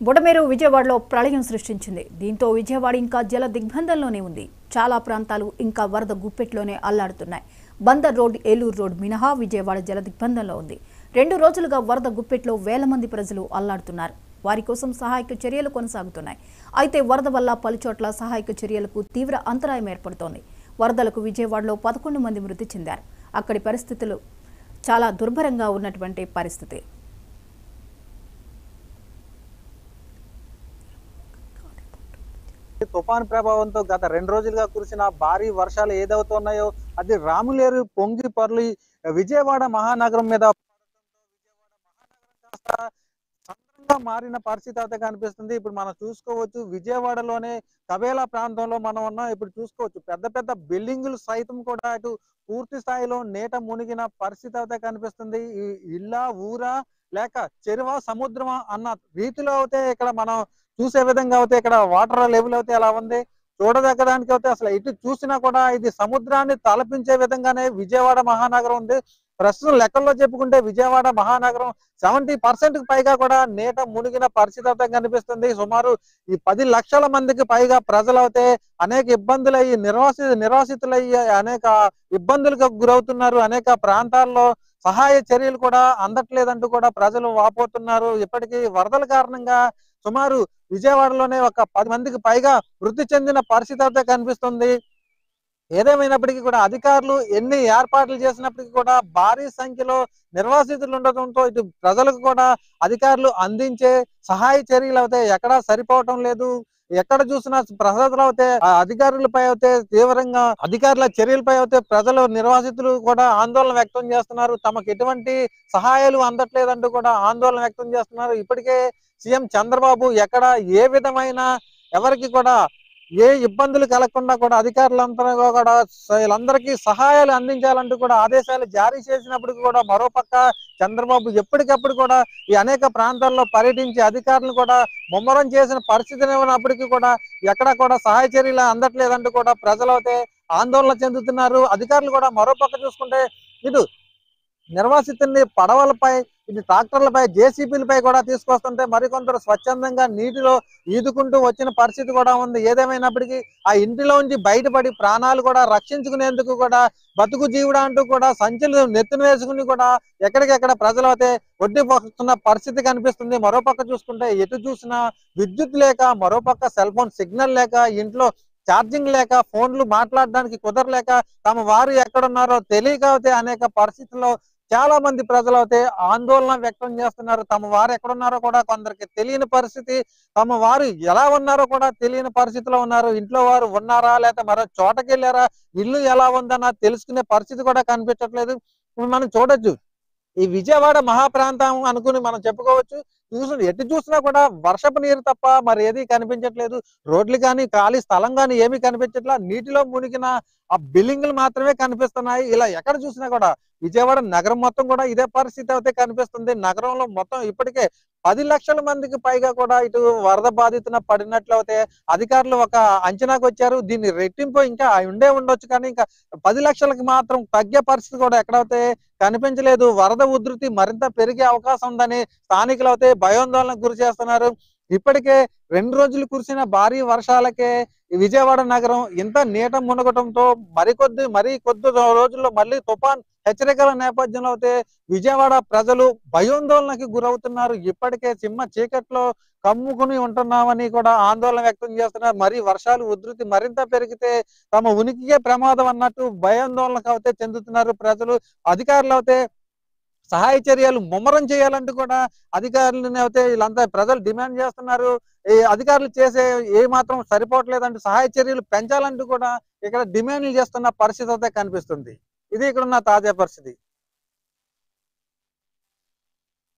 బుడమేరు విజయవాడలో ప్రళయం సృష్టించింది. దీంతో విజయవాడ ఇంకా జల దిగ్బంధంలోనే ఉంది. చాలా ప్రాంతాలు ఇంకా వరద గుప్పెట్లోనే అల్లాడుతున్నాయి. బందర్ రోడ్, ఏలూరు రోడ్ మినహా విజయవాడ జల దిగ్బంధంలో ఉంది. 2 రోజులుగా వరద గుప్పెట్లో వేల మంది ప్రజలు అల్లాడుతున్నారు. వారి కోసం సహాయక చర్యలు కొనసాగుతున్నాయి. అయితే వరద వల్ల పలుచోట్ల సహాయక చర్యలకు తీవ్ర అంతరాయం ఏర్పడుతోంది. వరదలకు విజయవాడలో 11 మంది మృతి చెందారు. అక్కడి పరిస్థితులు చాలా దుర్భరంగా ఉన్నటువంటి పరిస్థితి. తుఫాను ప్రభావంతో గత 2 రోజులుగా కురిసిన భారీ వర్షాలు ఏదవుతున్నాయో అది రాములేరు పొంగి పొర్లి విజయవాడ మహానగరం మీద సంద్రంగా మారిన పరిస్థితి అయితే కనిపిస్తుంది. ఇప్పుడు మనం చూసుకోవచ్చు, విజయవాడలోనే కబేలా ప్రాంతంలో మనం ఉన్నాం. ఇప్పుడు చూసుకోవచ్చు, పెద్ద పెద్ద బిల్డింగులు సైతం కూడా అటు పూర్తి స్థాయిలో నీట మునిగిన పరిస్థితి అయితే కనిపిస్తుంది. ఈ ఇల్లా ఊరా లేక చెరువా సముద్రమా అన్న రీతిలో అయితే ఇక్కడ మనం చూసే విధంగా అయితే ఇక్కడ వాటర్ లెవెల్ అయితే ఎలా ఉంది చూడదగ్గడానికి అయితే అసలు ఇటు చూసినా కూడా ఇది సముద్రాన్ని తలపించే విధంగానే విజయవాడ మహానగరం ఉంది. ప్రస్తుతం లెక్కల్లో చెప్పుకుంటే విజయవాడ మహానగరం 70% పైగా కూడా నీట మునిగిన పరిస్థితి అయితే కనిపిస్తుంది. సుమారు ఈ 10 లక్షల మందికి పైగా ప్రజలు అయితే అనేక ఇబ్బందులు అయ్యి నిరాశ్రితులయ్యి అనేక ఇబ్బందులకు గురవుతున్నారు. అనేక ప్రాంతాల్లో సహాయ చర్యలు కూడా అందట్లేదంటూ కూడా ప్రజలు వాపోతున్నారు. ఇప్పటికీ వరదల కారణంగా సుమారు విజయవాడలోనే ఒక 10 మందికి పైగా మృతి చెందిన పరిస్థితి అయితే కనిపిస్తుంది. ఏదేమైనప్పటికీ కూడా అధికారులు ఎన్ని ఏర్పాట్లు చేసినప్పటికీ కూడా భారీ సంఖ్యలో నిర్వాసితులు ఉండటంతో ఇటు ప్రజలకు కూడా అధికారులు అందించే సహాయ చర్యలు అయితే ఎక్కడా సరిపోవటం లేదు. ఎక్కడ చూసినా ప్రజలు అయితే అధికారులపై అయితే తీవ్రంగా అధికారుల చర్యలపై అయితే ప్రజలు నిర్వాసితులు కూడా ఆందోళన వ్యక్తం చేస్తున్నారు. తమకు ఎటువంటి సహాయాలు అందట్లేదంటూ కూడా ఆందోళన వ్యక్తం చేస్తున్నారు. ఇప్పటికే సీఎం చంద్రబాబు ఎక్కడ ఏ విధమైన ఎవరికి కూడా ఏ ఇబ్బందులు కలగకుండా కూడా అధికారులంతా కూడా వీళ్ళందరికీ సహాయాలు అందించాలంటూ కూడా ఆదేశాలు జారీ చేసినప్పటికీ కూడా మరోపక్క చంద్రబాబు ఎప్పటికప్పుడు కూడా ఈ అనేక ప్రాంతాల్లో పర్యటించి అధికారులను కూడా ముమ్మరం చేసిన పరిస్థితి ఉన్నప్పటికీ కూడా ఎక్కడ కూడా సహాయ చర్యలు అందట్లేదంటూ కూడా ప్రజలు అయితే ఆందోళన చెందుతున్నారు. అధికారులు కూడా మరోపక్క చూసుకుంటే ఇటు నిర్వాసితుల్ని పడవలపై, ఇది ట్రాక్టర్లపై, జేసీబీలపై కూడా తీసుకొస్తుంటే మరికొందరు స్వచ్ఛందంగా నీటిలో ఈదుకుంటూ వచ్చిన పరిస్థితి కూడా ఉంది. ఏదేమైనప్పటికీ ఆ ఇంటిలోంచి బయటపడి ప్రాణాలు కూడా రక్షించుకునేందుకు కూడా బతుకు జీవుడా అంటూ కూడా సంచులు నెత్తిన వేసుకుని కూడా ఎక్కడికెక్కడ ప్రజలు అయితే ఒడ్డిపోతున్న పరిస్థితి కనిపిస్తుంది. మరోపక్క చూసుకుంటే ఎటు చూసినా విద్యుత్ లేక, మరోపక్క సెల్ ఫోన్ సిగ్నల్ లేక, ఇంట్లో ఛార్జింగ్ లేక, ఫోన్లు మాట్లాడడానికి కుదరలేక, తమ వారు ఎక్కడున్నారో తెలియక అయితే అనేక పరిస్థితుల్లో చాలా మంది ప్రజలు అయితే ఆందోళన వ్యక్తం చేస్తున్నారు. తమ వారు ఎక్కడున్నారో కూడా కొందరికి తెలియని పరిస్థితి, తమ వారు ఎలా ఉన్నారో కూడా తెలియని పరిస్థితిలో ఉన్నారు. ఇంట్లో వారు ఉన్నారా లేక మరో చోటకి వెళ్ళారా, ఇల్లు ఎలా ఉందన్న తెలుసుకునే పరిస్థితి కూడా కనిపించట్లేదు. మనం చూడొచ్చు, ఈ విజయవాడ మహాప్రాంతం అనుకుని మనం చెప్పుకోవచ్చు. ఎటు చూసినా కూడా వర్షపు నీరు తప్ప మరి ఏది కనిపించట్లేదు. రోడ్లు కానీ, ఖాళీ స్థలం కానీ ఏమీ కనిపించట్లా. నీటిలో మునిగిన ఆ బిల్డింగ్లు మాత్రమే కనిపిస్తున్నాయి. ఇలా ఎక్కడ చూసినా కూడా విజయవాడ నగరం మొత్తం కూడా ఇదే పరిస్థితి అయితే కనిపిస్తుంది. నగరంలో మొత్తం ఇప్పటికే 10 లక్షల మందికి పైగా కూడా ఇటు వరద బాధితున పడినట్లు అయితే అధికారులు ఒక అంచనాకు వచ్చారు. దీన్ని రెట్టింపు ఇంకా ఉండొచ్చు, కానీ ఇంకా 10 లక్షలకి మాత్రం తగ్గే పరిస్థితి కూడా ఎక్కడైతే కనిపించలేదు. వరద ఉధృతి మరింత పెరిగే అవకాశం ఉందని స్థానికులు అయితే భయాందోళనకు గురి చేస్తున్నారు. ఇప్పటికే 2 రోజులు కురిసిన భారీ వర్షాలకే ఈ విజయవాడ నగరం ఇంత నీట మునగటంతో మరీ కొద్ది రోజుల్లో మళ్ళీ తుఫాన్ హెచ్చరికల నేపథ్యంలో అయితే విజయవాడ ప్రజలు భయాందోళనకి గురవుతున్నారు. ఇప్పటికే చిమ్మ చీకట్లో కమ్ముకుని ఉంటున్నామని కూడా ఆందోళన వ్యక్తం చేస్తున్నారు. మరి వర్షాలు ఉధృతి మరింత పెరిగితే తమ ఉనికికే ప్రమాదం అన్నట్టు భయాందోళనకు అయితే చెందుతున్నారు ప్రజలు. అధికారులు అయితే సహాయ చర్యలు ముమ్మరం చేయాలంటూ కూడా అధికారులను అయితే వీళ్ళంతా ప్రజలు డిమాండ్ చేస్తున్నారు. ఈ అధికారులు చేసే ఏ మాత్రం సరిపోవట్లేదంటూ సహాయ చర్యలు పెంచాలంటూ కూడా ఇక్కడ డిమాండ్లు చేస్తున్న పరిస్థితి అయితే కనిపిస్తుంది. ఇది ఇక్కడ ఉన్న తాజా పరిస్థితి.